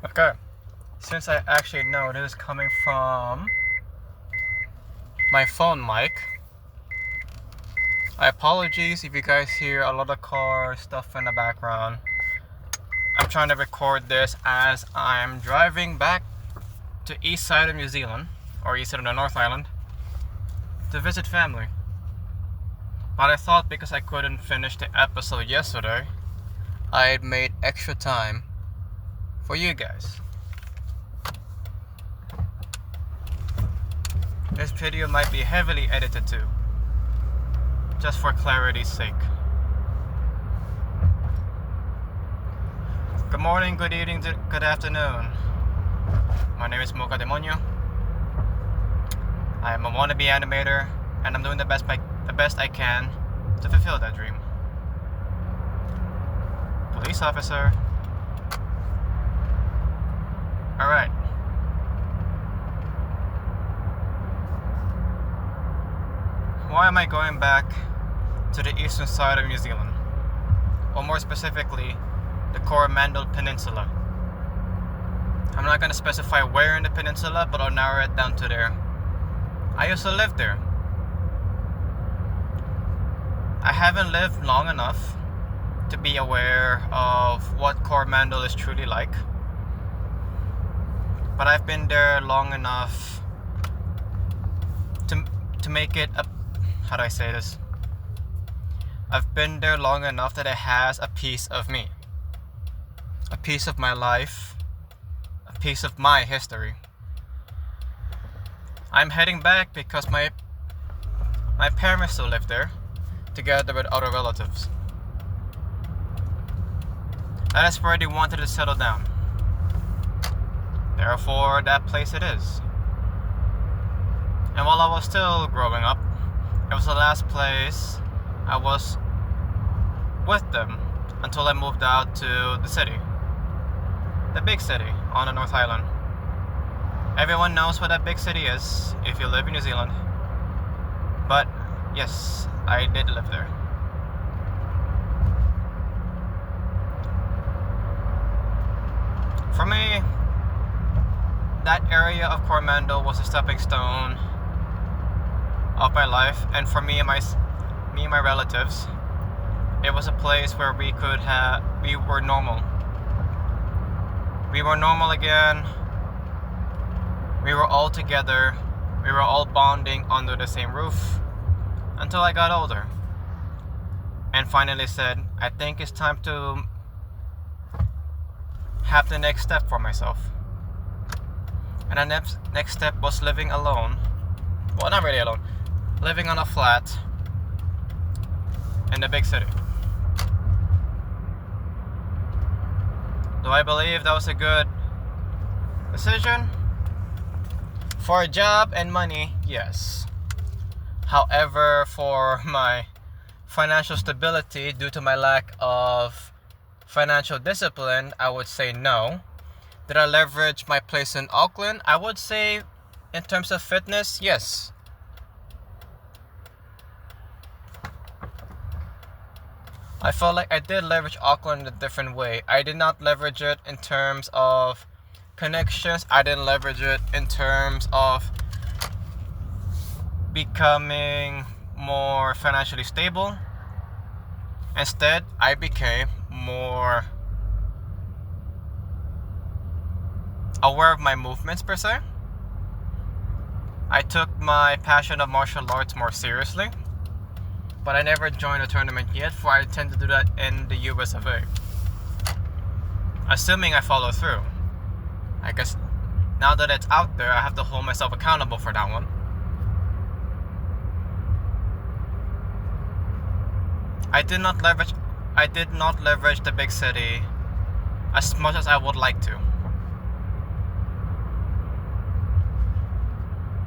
Okay, since I actually know this is coming from my phone mic, I apologize if you guys hear a lot of car stuff in the background. I'm trying to record this as I'm driving back to east side of New Zealand, or east side of the North Island, to visit family. But I thought because I couldn't finish the episode yesterday, I had made extra time for you guys. This video might be heavily edited too, just for clarity's sake. Good morning, good evening, good afternoon. My name is Mocha Demonio. I am a wannabe animator, and I'm doing the best I can to fulfill that dream. Police officer. Alright. Why am I going back to the eastern side of New Zealand? Or more specifically, the Coromandel Peninsula. I'm not going to specify where in the peninsula, but I'll narrow it down to there. I used to live there. I haven't lived long enough to be aware of what Coromandel is truly like, but I've been there long enough to make it a, how do I say this? I've been there long enough that it has a piece of me, a piece of my life, a piece of my history. I'm heading back because my parents still live there, together with other relatives. And that's where they wanted to settle down. Therefore, that place it is. And while I was still growing up, it was the last place I was with them until I moved out to the city. The big city on the North Island. Everyone knows what that big city is if you live in New Zealand. But yes, I did live there. For me, that area of Coromandel was a stepping stone of my life, and for me and my relatives, it was a place where we were normal. We were normal again. We were all together. We were all bonding under the same roof until I got older and finally said, I think it's time to have the next step for myself. And the next step was living alone. Well, not really alone. Living on a flat in the big city. Do I believe that was a good decision? For a job and money, yes. However, for my financial stability, due to my lack of financial discipline, I would say no. Did I leverage my place in Auckland? I would say, in terms of fitness, yes. I felt like I did leverage Auckland in a different way. I did not leverage it in terms of connections. I didn't leverage it in terms of becoming more financially stable. Instead, I became more aware of my movements per se. I took my passion of martial arts more seriously, but I never joined a tournament yet, for I intend to do that in the US of A. Assuming I follow through. I guess now that it's out there, I have to hold myself accountable for that one. I did not leverage the big city as much as I would like to.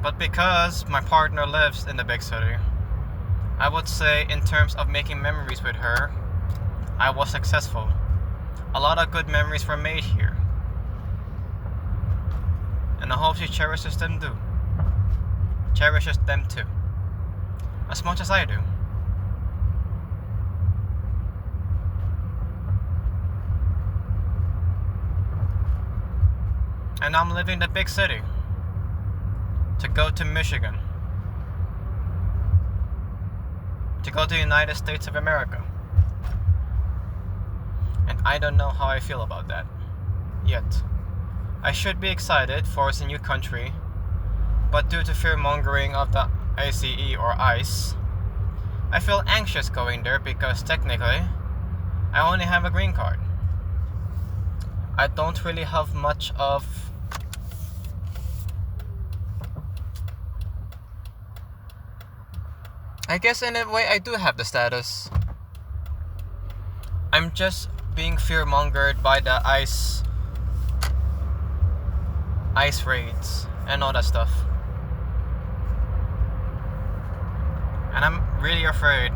But because my partner lives in the big city, I would say in terms of making memories with her, I was successful. A lot of good memories were made here. And I hope she cherishes them too. As much as I do. And I'm leaving the big city to go to Michigan, to go to the United States of America. And I don't know how I feel about that yet. I should be excited for it's a new country, but due to fear-mongering of the ICE or ICE, I feel anxious going there because technically, I only have a green card. I don't really have much of I guess in a way I do have the status. I'm just being fear-mongered by the ICE raids and all that stuff. And I'm really afraid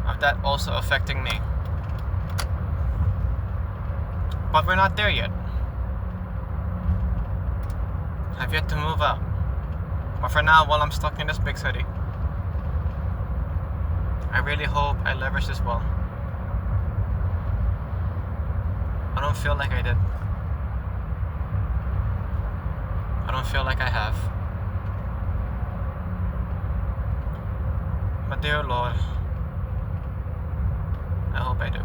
of that also affecting me. But we're not there yet. I've yet to move out. But for now, while I'm stuck in this big city, I really hope I leverage this well. I don't feel like I did. I don't feel like I have. But dear Lord, I hope I do.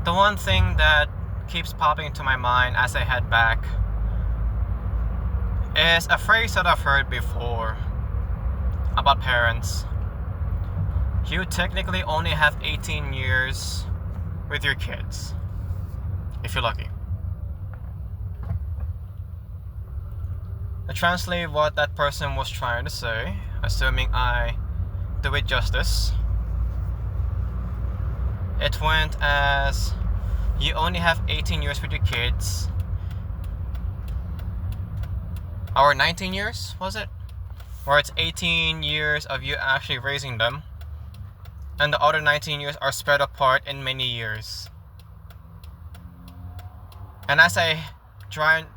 The one thing that keeps popping into my mind as I head back is a phrase that I've heard before about parents. You technically only have 18 years with your kids, if you're lucky. To translate what that person was trying to say, assuming I do it justice, it went as you only have 18 years with your kids, or 19 years, was it? Where it's 18 years of you actually raising them, and the other 19 years are spread apart in many years. And as I drive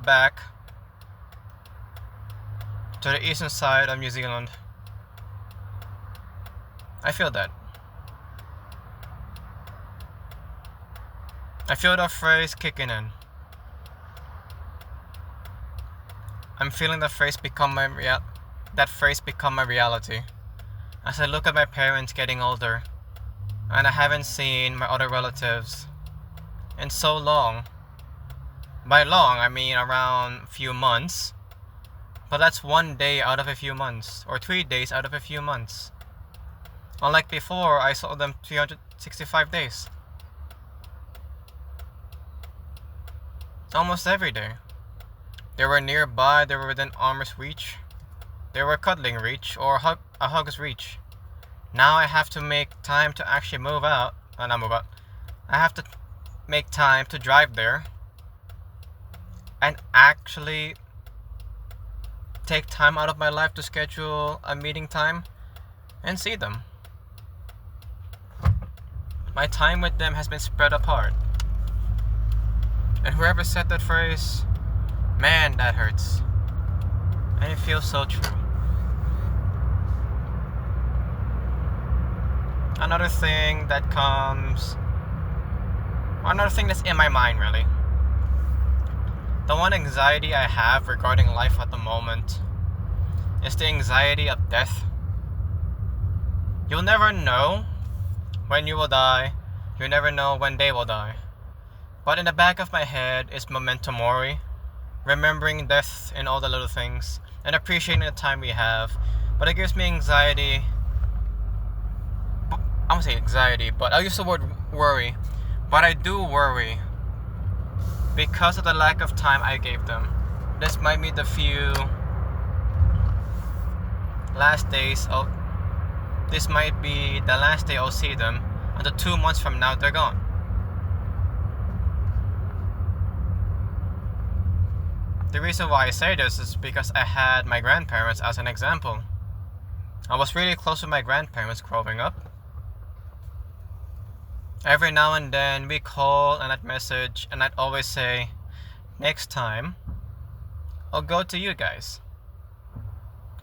back to the eastern side of New Zealand, I feel that. I feel that phrase kicking in. I'm feeling that phrase become my reality. As I look at my parents getting older, and I haven't seen my other relatives in so long. By long, I mean around a few months. But that's 1 day out of a few months, or 3 days out of a few months. Unlike before, I saw them 365 days. Almost every day. They were nearby, they were within arm's reach. They were cuddling reach, or a hug's reach. Now I have to make time to actually move out. Not move out. I have to make time to drive there and actually take time out of my life to schedule a meeting time and see them. My time with them has been spread apart. And whoever said that phrase, man, that hurts. And it feels so true. Another thing that's in my mind really. The one anxiety I have regarding life at the moment is the anxiety of death. You'll never know when you will die. You'll never know when they will die. But in the back of my head is memento mori, remembering death and all the little things, and appreciating the time we have. But it gives me anxiety. I won't say anxiety, but I'll use the word worry. But I do worry because of the lack of time I gave them. This might be the few last days. This might be the last day I'll see them. Until 2 months from now, they're gone. The reason why I say this is because I had my grandparents as an example. I was really close with my grandparents growing up. Every now and then we call and I'd message and I'd always say, next time I'll go to you guys.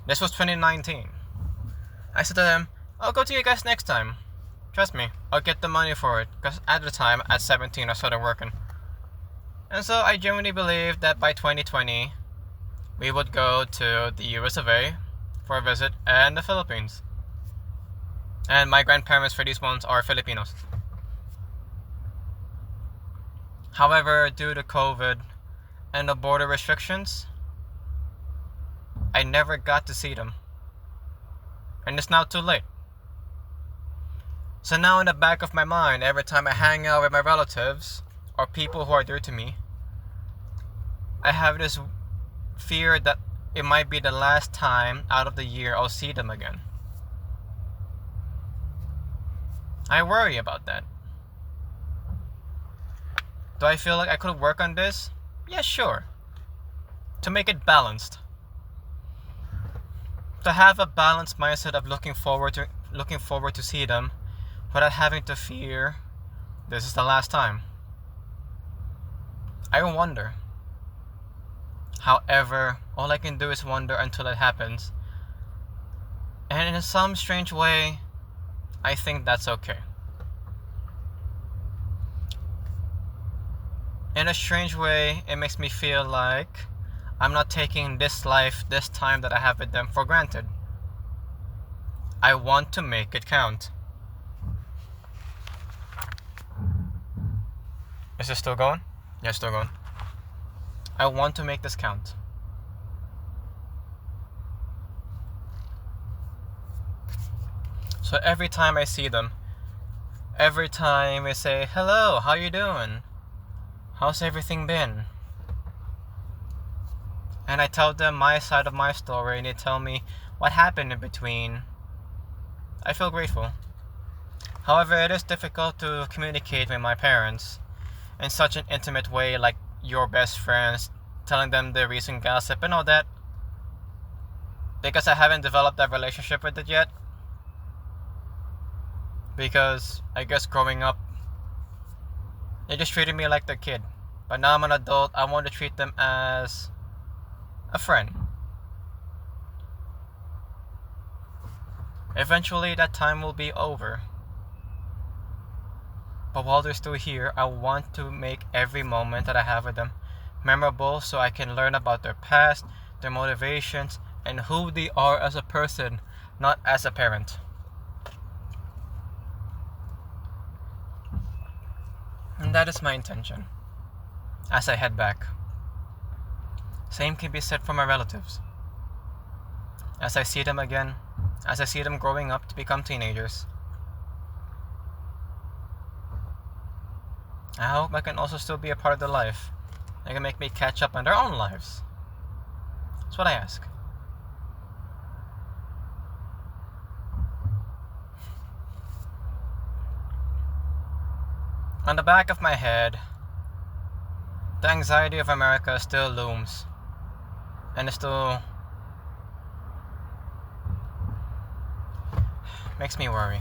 This was 2019. I said to them, I'll go to you guys next time. Trust me, I'll get the money for it. Because at the time, at 17, I started working. And so I genuinely believed that by 2020, we would go to the US of A for a visit and the Philippines. And my grandparents for these ones are Filipinos. However, due to COVID and the border restrictions, I never got to see them. And it's now too late. So now in the back of my mind, every time I hang out with my relatives or people who are dear to me, I have this fear that it might be the last time out of the year I'll see them again. I worry about that. Do I feel like I could work on this? Yeah, sure. To make it balanced. To have a balanced mindset of looking forward to see them without having to fear this is the last time. I wonder. However, all I can do is wonder until it happens. And in some strange way, I think that's okay. In a strange way, it makes me feel like I'm not taking this life, this time that I have with them for granted. I want to make it count. Is it still going? Yeah, it's still going. I want to make this count. So every time I see them, every time we say, hello, how you doing? How's everything been? And I tell them my side of my story and they tell me what happened in between. I feel grateful. However, it is difficult to communicate with my parents in such an intimate way, like your best friends, telling them the recent gossip and all that, because I haven't developed that relationship with it yet. Because I guess growing up, they just treated me like their kid. But now I'm an adult, I want to treat them as a friend. Eventually that time will be over. But while they're still here, I want to make every moment that I have with them memorable so I can learn about their past, their motivations, and who they are as a person, not as a parent. And that is my intention as I head back. Same can be said for my relatives. As I see them again, as I see them growing up to become teenagers, I hope I can also still be a part of their life. They can make me catch up on their own lives. That's what I ask. On the back of my head, the anxiety of America still looms. And it still makes me worry.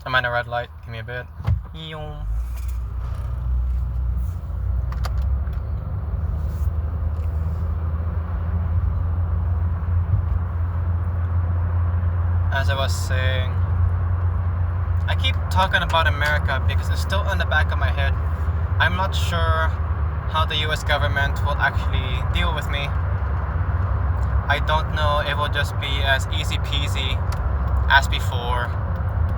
I'm at a red light. Give me a bit. As I was saying, I keep talking about America because it's still in the back of my head. I'm not sure how the US government will actually deal with me. I don't know if it will just be as easy peasy as before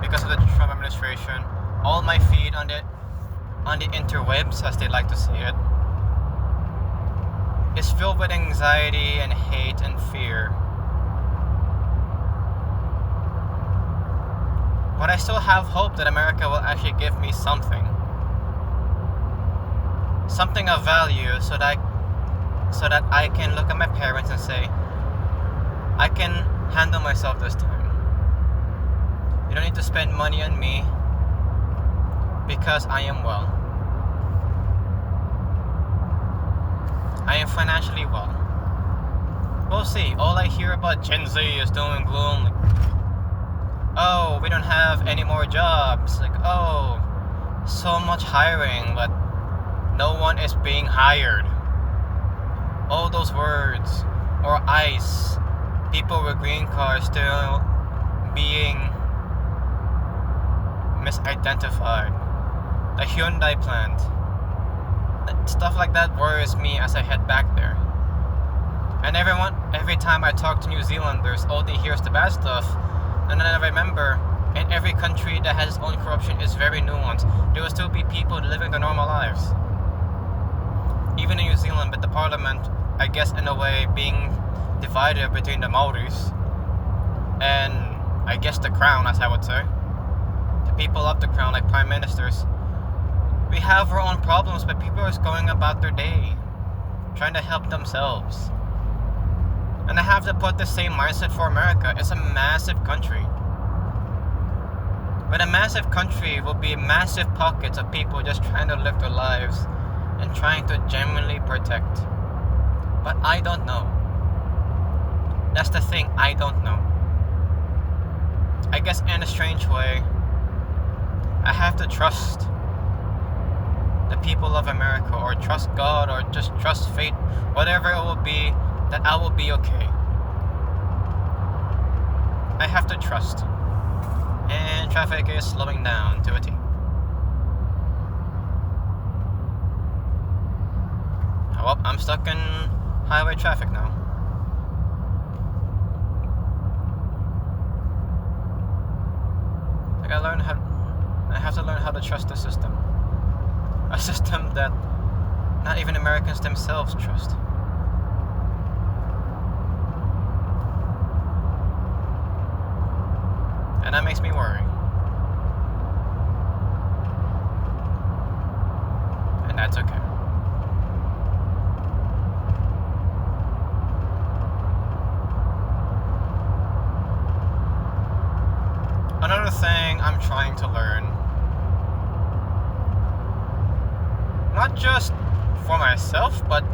because of the Trump administration. All my feed on the interwebs, as they like to say it, is filled with anxiety and hate and fear. But I still have hope that America will actually give me something of value so that I can look at my parents and say, I can handle myself this time. You don't need to spend money on me because I am well. I am financially well. We'll see. All I hear about Gen Z is doom and gloom. Like, oh, we don't have any more jobs. Like, oh, so much hiring, but no one is being hired. All those words, or ICE, people with green cards still being misidentified. The Hyundai plant. Stuff like that worries me as I head back there. And every time I talk to New Zealanders, all they hear is the bad stuff. And then I remember, in every country that has its own corruption is very nuanced. There will still be people living their normal lives. Even in New Zealand, with the parliament, I guess in a way, being divided between the Maoris and I guess the crown, as I would say. The people of the crown, like prime ministers. We have our own problems, but people are just going about their day, trying to help themselves. And I have to put the same mindset for America. It's a massive country. But a massive country will be massive pockets of people just trying to live their lives and trying to genuinely protect. But I don't know. That's the thing, I don't know. I guess in a strange way, I have to trust the people of America, or trust God, or just trust fate, whatever it will be, that I will be okay. I have to trust. And traffic is slowing down to a T. Well, I'm stuck in highway traffic now. I have to learn how to trust the system. A system that not even Americans themselves trust. And that makes me worry. And that's okay. Another thing I'm trying to learn, not just for myself, but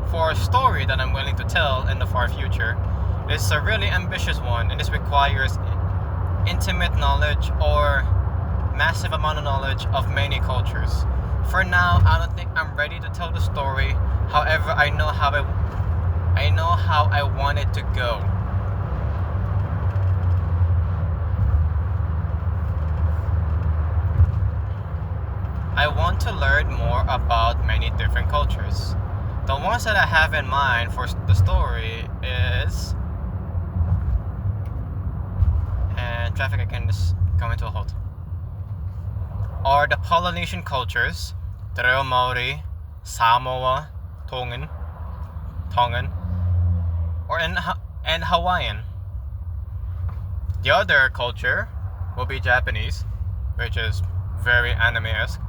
for a story that I'm willing to tell in the far future, is a really ambitious one, and this requires intimate knowledge or massive amount of knowledge of many cultures. For now, I don't think I'm ready to tell the story. However, I know how I want it to go. I want to learn more about many different cultures. The ones that I have in mind for the story is... And traffic again is coming to a halt. Are the Polynesian cultures, the Reo Maori, Samoa, Tongan, or and Hawaiian. The other culture will be Japanese, which is very anime-esque.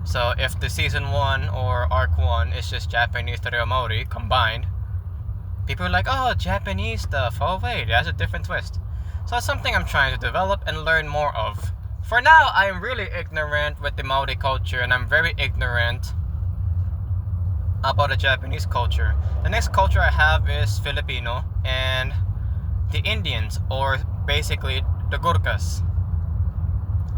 So if the season 1 or arc 1 is just Japanese to Reo Maori combined, people are like, oh, Japanese stuff, oh wait, it has a different twist. So it's something I'm trying to develop and learn more of. For now, I'm really ignorant with the Maori culture, and I'm very ignorant about the Japanese culture. The next culture I have is Filipino and the Indians, or basically the Gurkhas.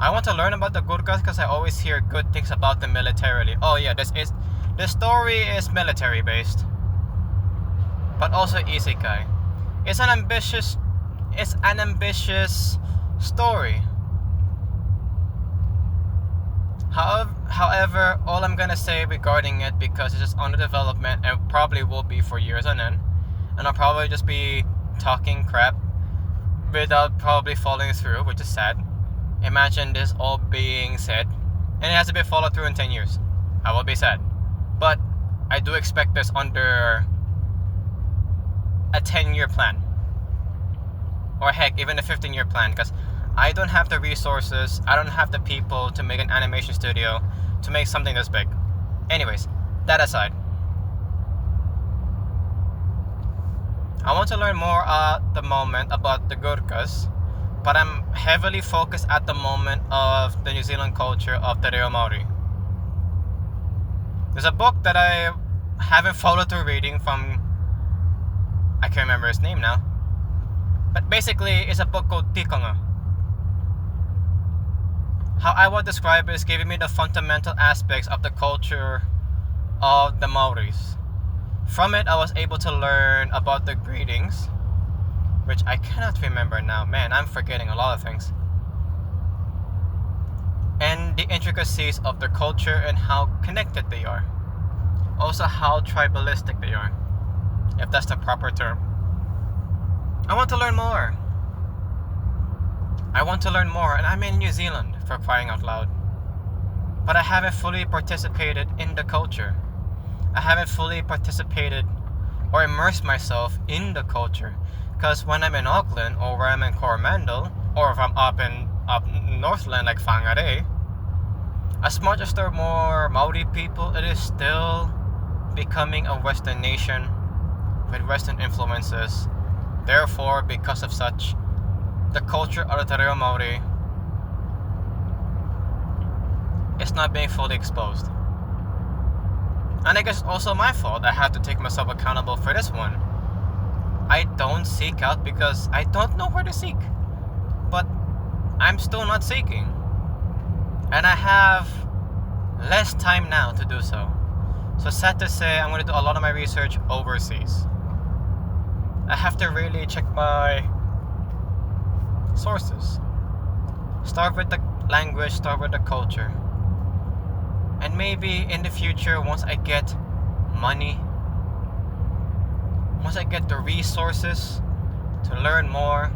I want to learn about the Gurkhas because I always hear good things about them militarily. Oh yeah, the story is military based, but also isekai. It's an ambitious story. However, all I'm gonna say regarding it, because it's just under development and probably will be for years on end, and I'll probably just be talking crap without probably following through, which is sad. Imagine this all being said, and it has to be followed through in 10 years. I will be sad. But I do expect this under a 10-year plan. Or heck, even a 15-year plan, because I don't have the resources, I don't have the people to make an animation studio to make something this big. Anyways, that aside, I want to learn more at the moment about the Gurkhas, but I'm heavily focused at the moment of the New Zealand culture of the Reo Maori. There's a book that I haven't followed through reading from, I can't remember his name now, but basically it's a book called Tikanga. how I would describe it is giving me the fundamental aspects of the culture of the Maoris. From it, I was able to learn about the greetings, which I cannot remember now. Man, I'm forgetting a lot of things. And the intricacies of their culture and how connected they are. Also, how tribalistic they are, if that's the proper term. I want to learn more. And I'm in New Zealand, for crying out loud. But I haven't fully participated in the culture. I haven't fully participated or immersed myself in the culture. Because when I'm in Auckland, or when I'm in Coromandel, or if I'm up Northland like Whangarei, as much as there are more Maori people, it is still becoming a Western nation with Western influences. Therefore, because of such, the culture of the Te Reo Maori is not being fully exposed. And I guess it's also my fault. I have to take myself accountable for this one. I don't seek out because I don't know where to seek. But I'm still not seeking. And I have less time now to do so. So sad to say, I'm going to do a lot of my research overseas. I have to really check my sources. Start with the language, start with the culture. And maybe in the future, once I get money, once I get the resources to learn more,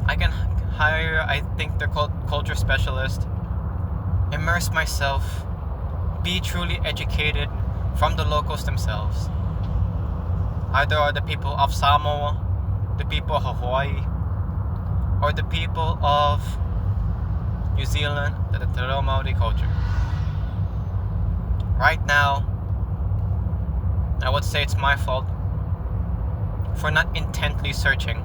I can hire, I think they're called culture specialists, immerse myself, be truly educated from the locals themselves. Either are the people of Samoa, the people of Hawaii, or the people of New Zealand, the Te Reo Maori culture. Right now, I would say it's my fault for not intently searching.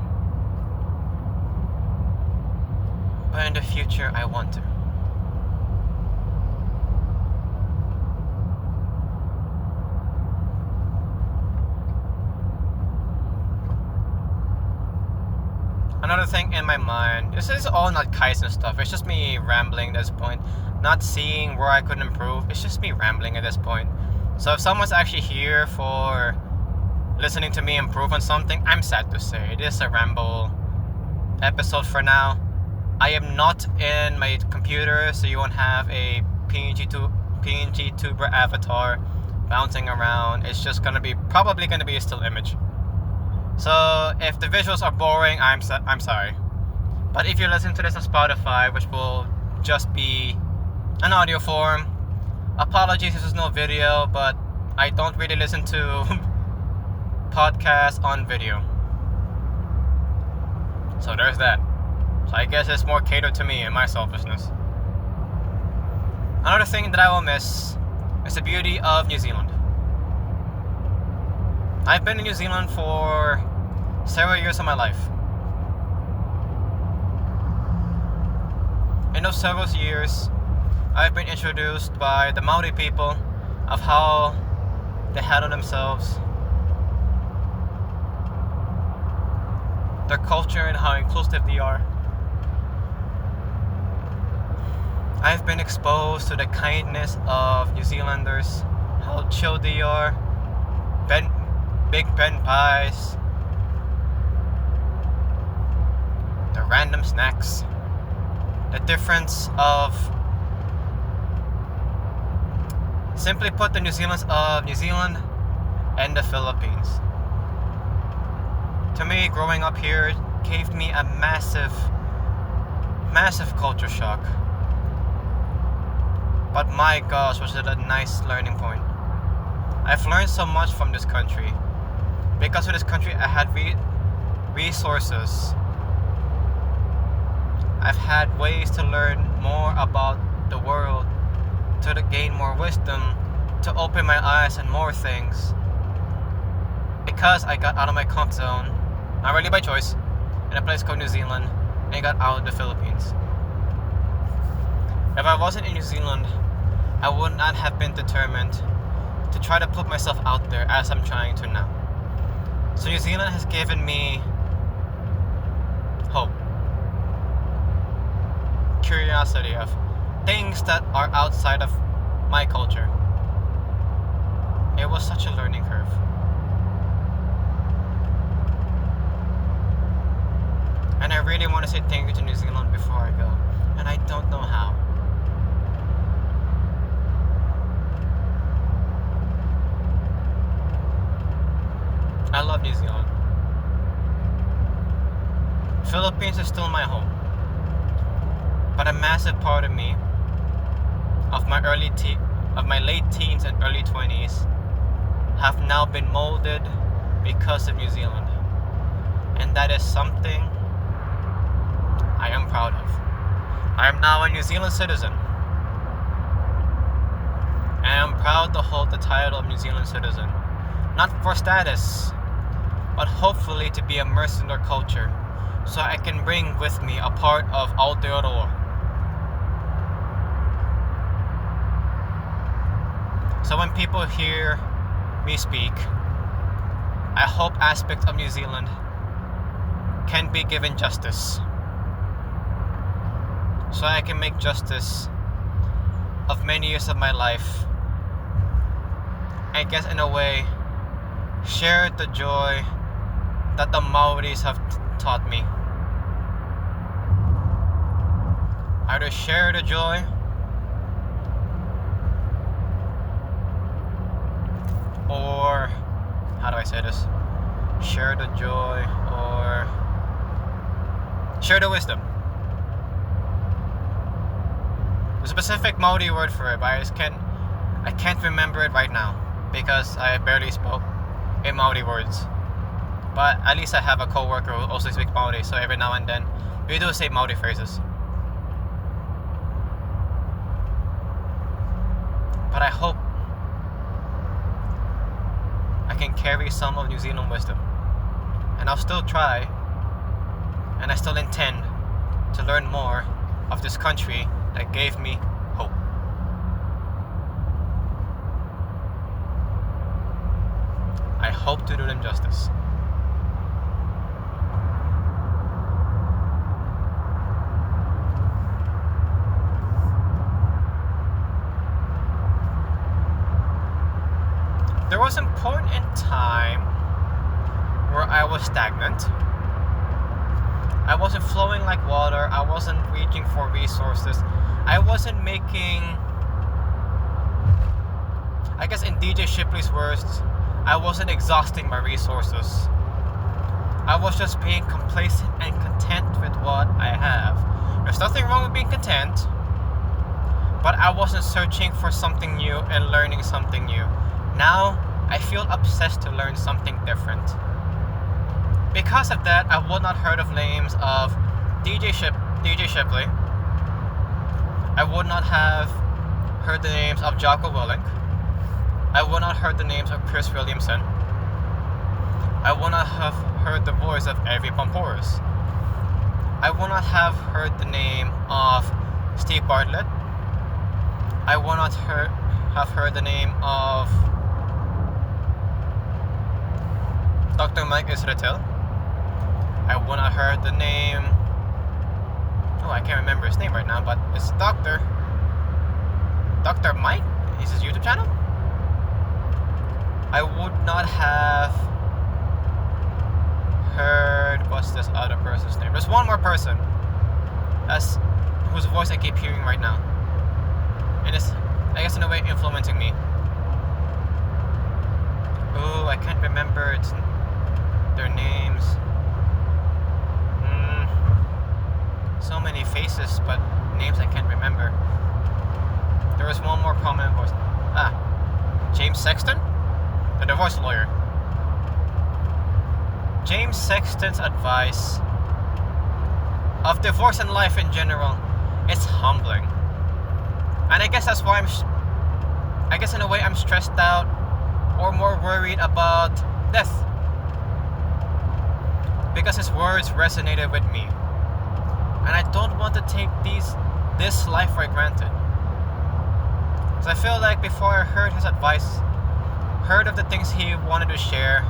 But in the future, I want to. Another thing in my mind, this is all not Kaizen stuff, it's just me rambling at this point, not seeing where I could improve, it's just me rambling at this point. So if someone's actually here for listening to me improve on something, I'm sad to say, it is a ramble episode for now. I am not in my computer, so you won't have a PNG tuber avatar bouncing around, it's just probably gonna be a still image. So if the visuals are boring, I'm sorry. But if you're listening to this on Spotify, which will just be an audio form, apologies if there's no video, but I don't really listen to podcasts on video. So there's that. So I guess it's more catered to me and my selfishness. Another thing that I will miss is the beauty of New Zealand. I've been in New Zealand for several years of my life. In those several years, I've been introduced by the Maori people of how they handle themselves, their culture, and how inclusive they are. I've been exposed to the kindness of New Zealanders, how chill they are, big Ben pies, the random snacks, the difference of, simply put, the New Zealanders of New Zealand and the Philippines. To me, growing up here gave me a massive culture shock. But my gosh, was it a nice learning point. I've learned so much from this country. Because of this country, I had resources. I've had ways to learn more about the world, to gain more wisdom, to open my eyes and more things. Because I got out of my comfort zone, not really by choice, in a place called New Zealand, and I got out of the Philippines. If I wasn't in New Zealand, I would not have been determined to try to put myself out there as I'm trying to now. So New Zealand has given me hope, curiosity of things that are outside of my culture. It was such a learning curve. And I really want to say thank you to New Zealand before I go. And I don't know how. I love New Zealand. Philippines is still my home. But a massive part of me, of my late teens and early 20s, have now been molded because of New Zealand. And that is something I am proud of. I am now a New Zealand citizen. And I am proud to hold the title of New Zealand citizen. Not for status, but hopefully to be immersed in their culture, so I can bring with me a part of Aotearoa. So when people hear me speak, I hope aspects of New Zealand can be given justice, so I can make justice of many years of my life. I guess in a way, share the joy that the Maoris have taught me. Either share the joy or, how do I say this? Share the joy or share the wisdom. There's a specific Maori word for it, but I can't remember it right now because I barely spoke in Maori words. But at least I have a co-worker who also speaks Maori, so every now and then we do say Maori phrases. But I hope I can carry some of New Zealand wisdom. And I'll still try, and I still intend to learn more of this country that gave me hope. I hope to do them justice. There was a point in time where I was stagnant. I wasn't flowing like water. I wasn't reaching for resources. I wasn't making, I guess in DJ Shipley's words, I wasn't exhausting my resources. I was just being complacent and content with what I have. There's nothing wrong with being content, but I wasn't searching for something new and learning something new. Now, I feel obsessed to learn something different. Because of that, I would not heard of names of DJ Shipley. I would not have heard the names of Jocko Willink. I would not heard the names of Chris Williamson. I would not have heard the voice of Evie Pomporis. I would not have heard the name of Steve Bartlett. I would not have heard the name of Dr. Mike Israetel. I would not heard the name, I can't remember his name right now, but it's Dr. Mike is his YouTube channel. I would not have heard, what's this other person's name? There's one more person whose voice I keep hearing right now, and it's, I guess in a way, influencing me. I can't remember their names. So many faces, but names I can't remember. There was one more prominent voice. James Sexton, the divorce lawyer. James Sexton's advice of divorce and life in general, it's humbling. And I guess that's why I guess in a way I'm stressed out or more worried about death. Because his words resonated with me. And I don't want to take this life for granted. So I feel like before I heard his advice, heard of the things he wanted to share,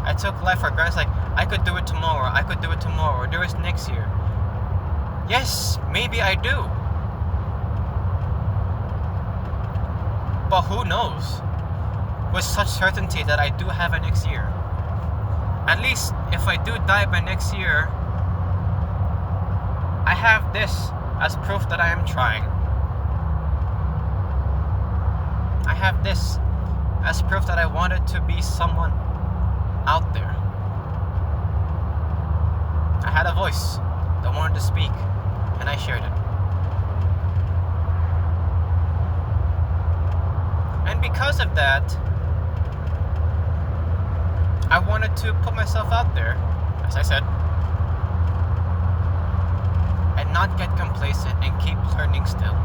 I took life for granted. Like, I could do it tomorrow. There is next year. Yes, maybe I do. But who knows? With such certainty that I do have a next year. At least if I do die by next year, I have this as proof that I am trying. I have this as proof that I wanted to be someone out there. I had a voice that wanted to speak, and I shared it. And because of that, I wanted to put myself out there, as I said, and not get complacent and keep learning still.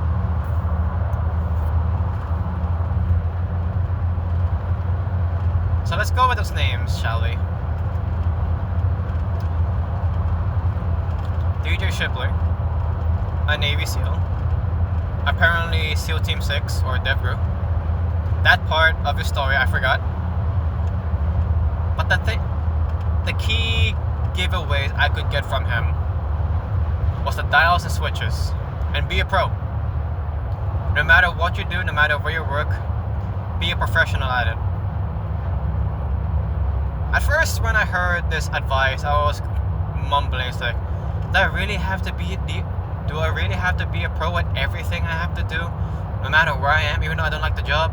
So let's go with those names, shall we? DJ Shipley, a Navy SEAL, apparently SEAL Team 6 or Dev Group. That part of his story I forgot. But the key giveaways I could get from him was the dials and switches and be a pro. No matter what you do, no matter where you work, be a professional at it. At first, when I heard this advice, I was mumbling. It's like, do I really have to be a pro at everything I have to do, no matter where I am, even though I don't like the job?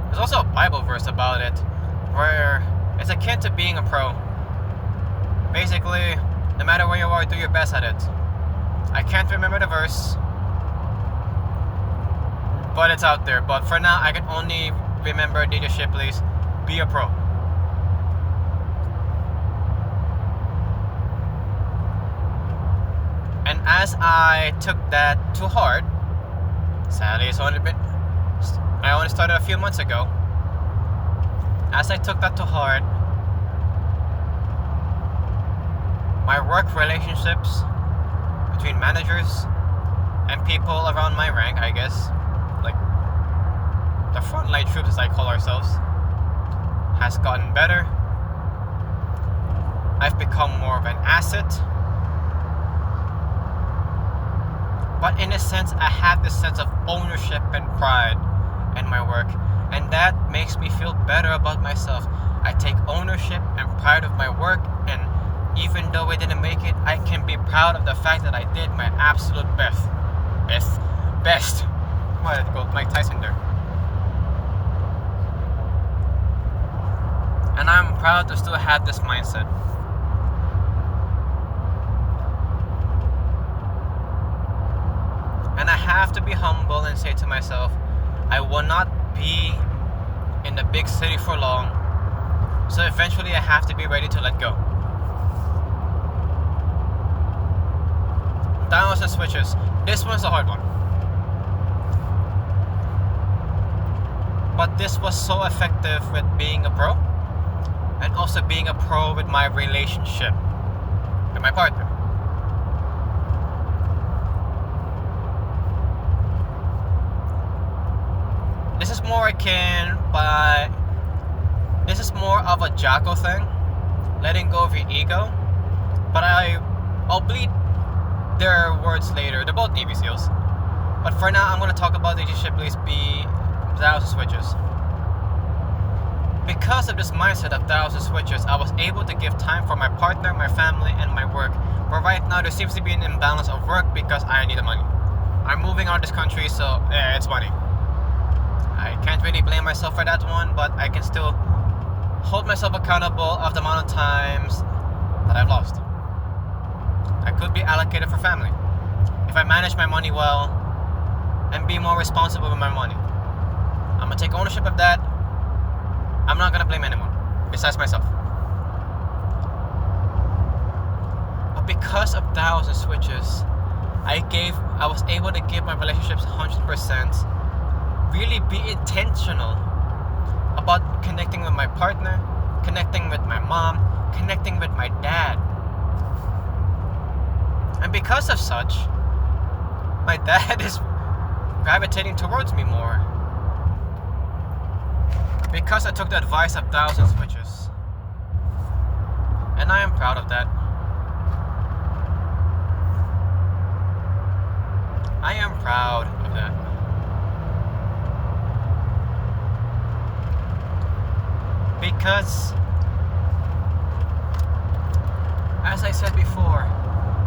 There's also a Bible verse about it, where it's akin to being a pro. Basically, no matter where you are, do your best at it. I can't remember the verse, but it's out there. But for now, I can only remember DJ Shipley's "Be a Pro." And as I took that to heart, sadly, I only started a few months ago. As I took that to heart, my work relationships between managers and people around my rank, I guess, like the frontline troops as I call ourselves, has gotten better. I've become more of an asset. But in a sense, I have this sense of ownership and pride in my work, and that makes me feel better about myself. I take ownership and pride of my work, and even though I didn't make it, I can be proud of the fact that I did my absolute best. Why did I go Mike Tyson there? And I'm proud to still have this mindset. And I have to be humble and say to myself, I will not be in the big city for long, so eventually I have to be ready to let go. Dials and switches. This one's a hard one. But this was so effective with being a pro, and also being a pro with my relationship with my partner. This is more of a Jocko thing, letting go of your ego. But I'll bleed their words later. They're both Navy SEAls. But for now, I'm going to talk about DJ Shipley's dials and switches. Because of this mindset of dials and switches, I was able to give time for my partner, my family, and my work. But right now, there seems to be an imbalance of work because I need the money. I'm moving out of this country, so it's money. I can't really blame myself for that one, but I can still hold myself accountable of the amount of times that I've lost. I could be allocated for family if I manage my money well and be more responsible with my money. I'm gonna take ownership of that. I'm not gonna blame anyone besides myself. But because of dials and switches, I was able to give my relationships 100%. Really be intentional about connecting with my partner, connecting with my mom, connecting with my dad. And because of such, my dad is gravitating towards me more. Because I took the advice of dials and switches. And I am proud of that. proud of that. Because, as I said before,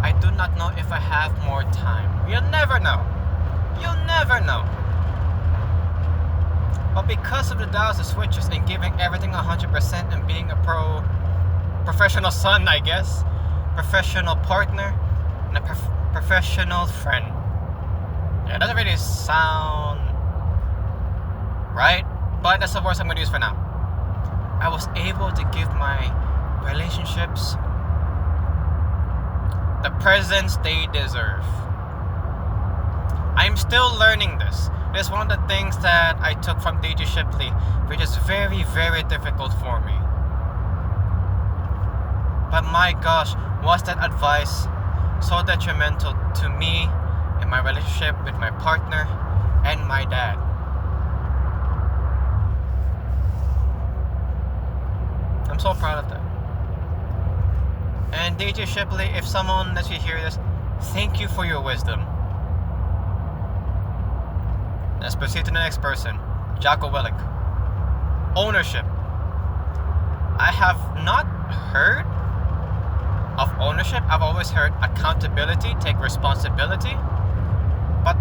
I do not know if I have more time. You'll never know. You'll never know. But because of the dials and switches and giving everything 100% and being a professional son, I guess, professional partner, and a professional friend. Yeah, it doesn't really sound right, but that's the words I'm going to use for now. I was able to give my relationships the presence they deserve. I'm still learning this. It's one of the things that I took from DJ Shipley, which is very, very difficult for me. But my gosh, was that advice so detrimental to me in my relationship with my partner and my dad. I'm so proud of that. And DJ Shipley, if someone lets you hear this, thank you for your wisdom. Let's proceed to the next person, Jocko Willick. Ownership. I have not heard of ownership. I've always heard accountability, take responsibility. But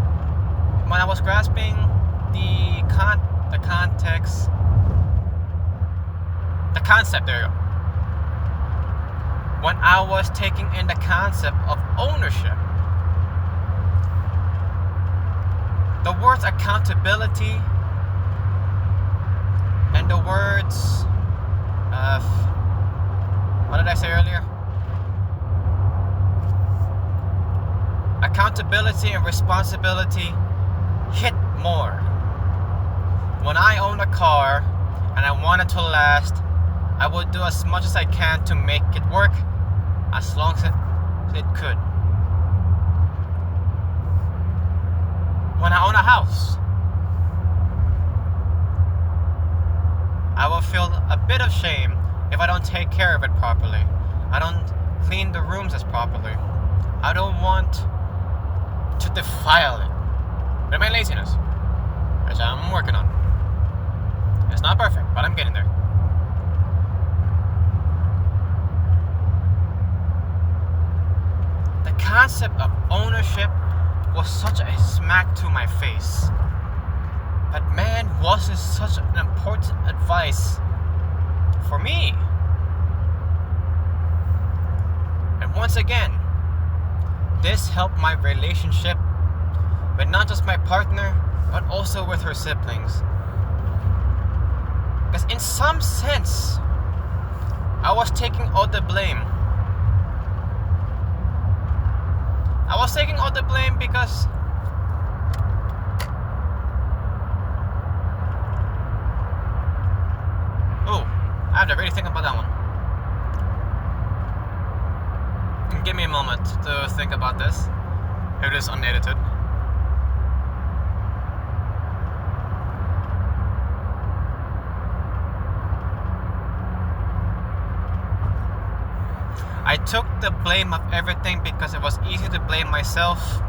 when I was grasping the context, the concept, there you go. When I was taking in the concept of ownership, the words accountability and the words what did I say earlier? Accountability and responsibility hit more. When I own a car and I want it to last, I will do as much as I can to make it work as long as it could. When I own a house, I will feel a bit of shame if I don't take care of it properly. I don't clean the rooms as properly. I don't want to defile it with my laziness, which I'm working on. It's not perfect, but I'm getting there. The concept of ownership was such a smack to my face. But man, was it such an important advice for me. And once again, this helped my relationship with not just my partner, but also with her siblings. Because in some sense, I was taking all the blame. I was taking all the blame because I have to really think about that one. Give me a moment to think about this. It is unedited. I took the blame of everything because it was easy to blame myself.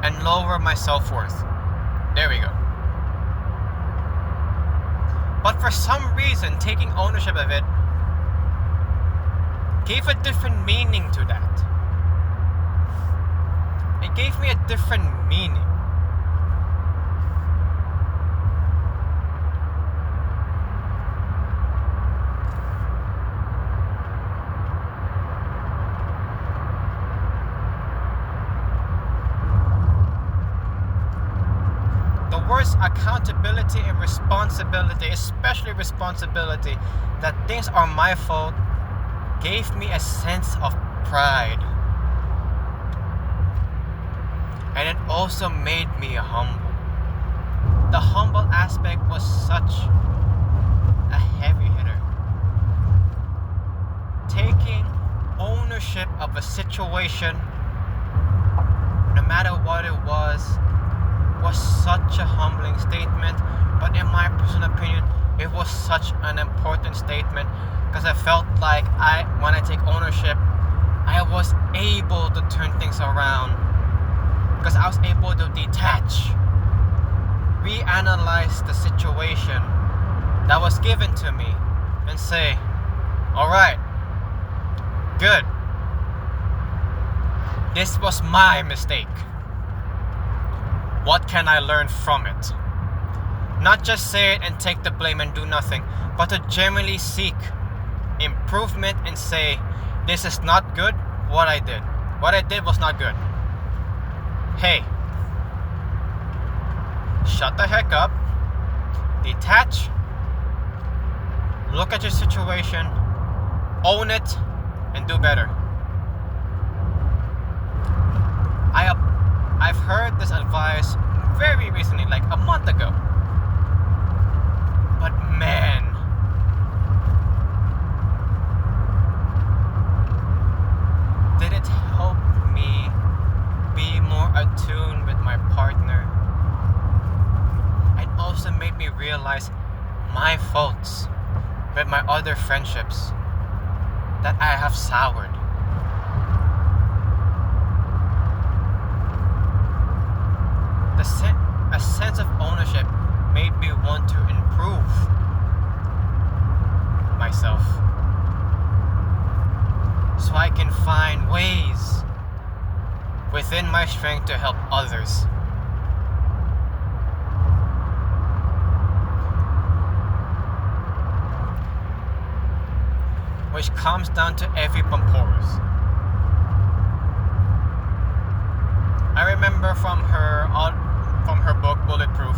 And lower my self-worth. There we go. But for some reason, taking ownership of it gave a different meaning to that. It gave me a different meaning. Words accountability and responsibility, especially responsibility, that things are my fault, gave me a sense of pride. And it also made me humble. The humble aspect was such a heavy hitter. Taking ownership of a situation, no matter what it was such a humbling statement, but in my personal opinion, it was such an important statement because I felt like when I take ownership, I was able to turn things around, because I was able to detach, reanalyze the situation that was given to me, and say, alright, good, this was my mistake. What can I learn from it? Not just say it and take the blame and do nothing, but to genuinely seek improvement and say, this is not good, what I did. What I did was not good. Hey, shut the heck up, detach, look at your situation, own it, and do better. I've heard this advice very recently, like a month ago. But man, did it help me be more attuned with my partner. It also made me realize my faults with my other friendships that I have soured. A sense of ownership made me want to improve myself, so I can find ways within my strength to help others. Which comes down to every Pamporas. I remember from her book Bulletproof,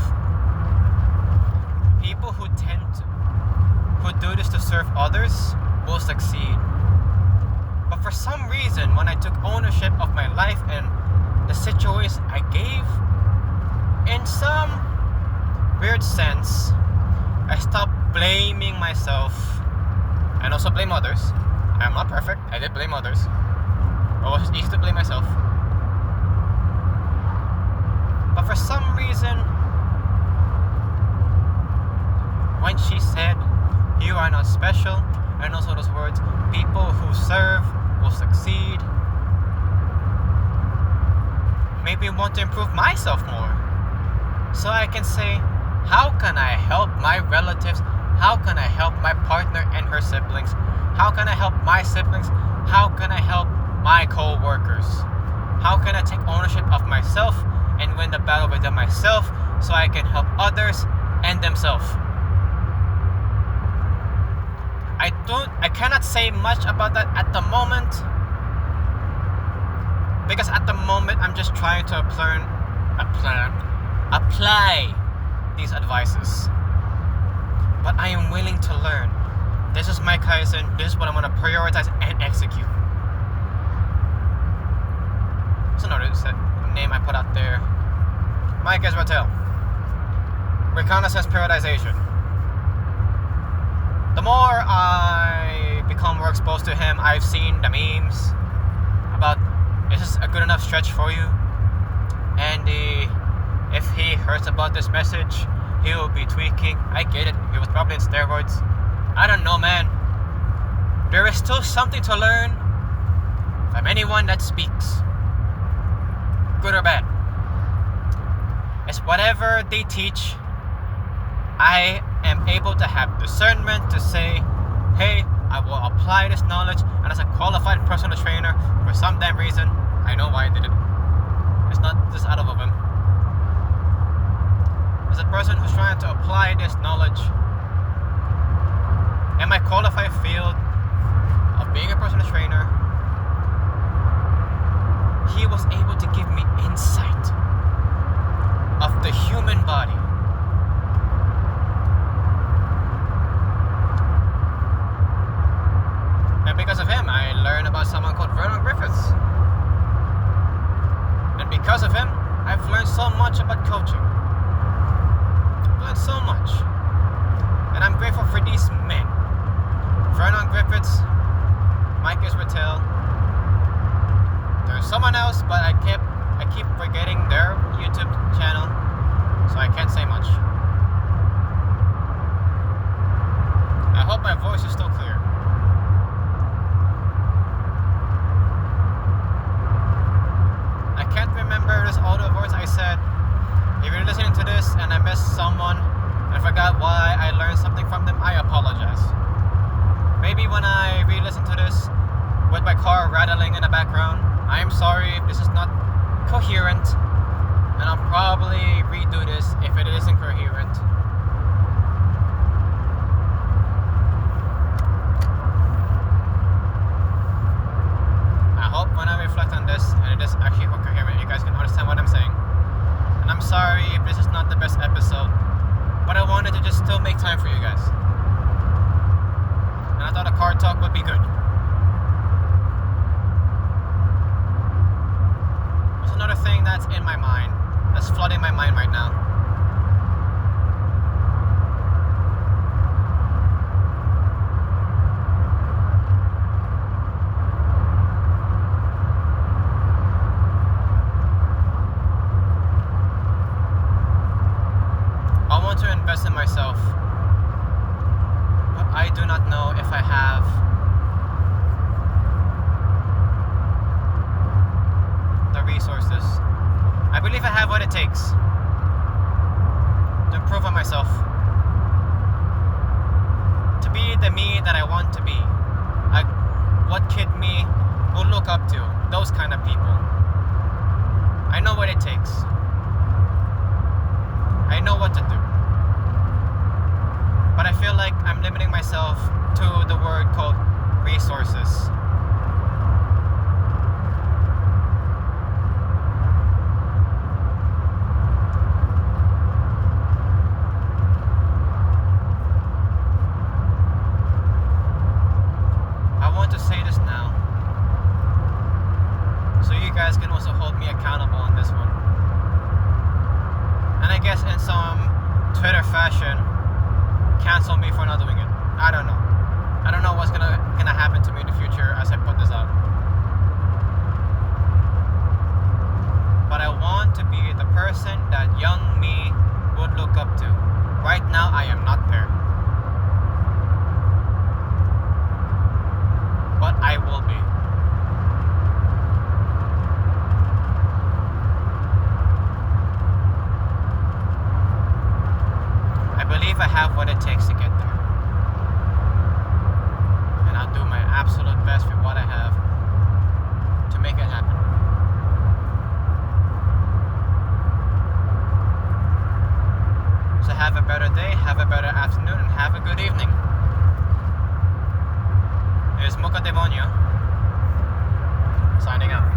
people who do this to serve others will succeed. But for some reason, when I took ownership of my life and the situation I gave, in some weird sense, I stopped blaming myself and also blame others. I am not perfect. I did blame others. It was easy to blame myself. But for some reason, when she said, "You are not special," and also those words, "People who serve will succeed," made me want to improve myself more. So I can say, how can I help my relatives? How can I help my partner and her siblings? How can I help my siblings? How can I help my co-workers? How can I take ownership of myself and win the battle within myself so I can help others and themselves? I cannot say much about that at the moment, because at the moment I'm just trying to apply these advices. But I am willing to learn. This is my Kaizen. This is what I'm going to prioritize and execute. That's another name I put out there. Mike Ezratel. Reconnaissance periodization. The more I become more exposed to him, I've seen the memes about, is this a good enough stretch for you? And if he hears about this message, he will be tweaking. I get it. He was probably in steroids. I don't know, man. There is still something to learn from anyone that speaks, good or bad. It's whatever they teach. I am able to have discernment to say, hey, I will apply this knowledge, and as a qualified personal trainer, for some damn reason, I know why I did it. It's not just out of a whim. As a person who's trying to apply this knowledge in my qualified field of being a personal trainer, he was able to give me insight of the human body. And because of him, I learned about someone called Griffiths. And because of him, I've learned so much about coaching. Learned so much, and I'm grateful for these men: Vernon Griffiths, Mike Israel. There's someone else, but I keep forgetting their YouTube channel, so I can't say much. I hope my voice is still clear. I forgot why I learned something from them. I apologize. Maybe when I re-listen to this with my car rattling in the background, I am sorry if this is not coherent, and I'll probably redo this if it isn't coherent. I hope when I reflect on this and it is actually coherent, you guys can understand what I'm saying. And I'm sorry if this is not the best episode, but I wanted to just still make time for you guys. And I thought a car talk would be good. There's another thing that's in my mind, that's flooding my mind right now. I want to invest in myself, but I do not know if I have the resources. I believe I have what it takes to improve on myself, to be the me that I want to be, like what kid me will look up to, those kind of people. I know what it takes. I know what to do. But I feel like I'm limiting myself to the word called resources. I want to say this now, so you guys can also hold me accountable on this one. And I guess in some Twitter fashion, cancel me for not doing it. I don't know. I don't know what's gonna happen to me in the future as I put this out. But I want to be the person that young me would look up to. Right now, I am not there. But I will be. I believe I have what it takes to get there. And I'll do my absolute best with what I have to make it happen. So have a better day, have a better afternoon, and have a good evening. Here's Mocha Demonio, signing out.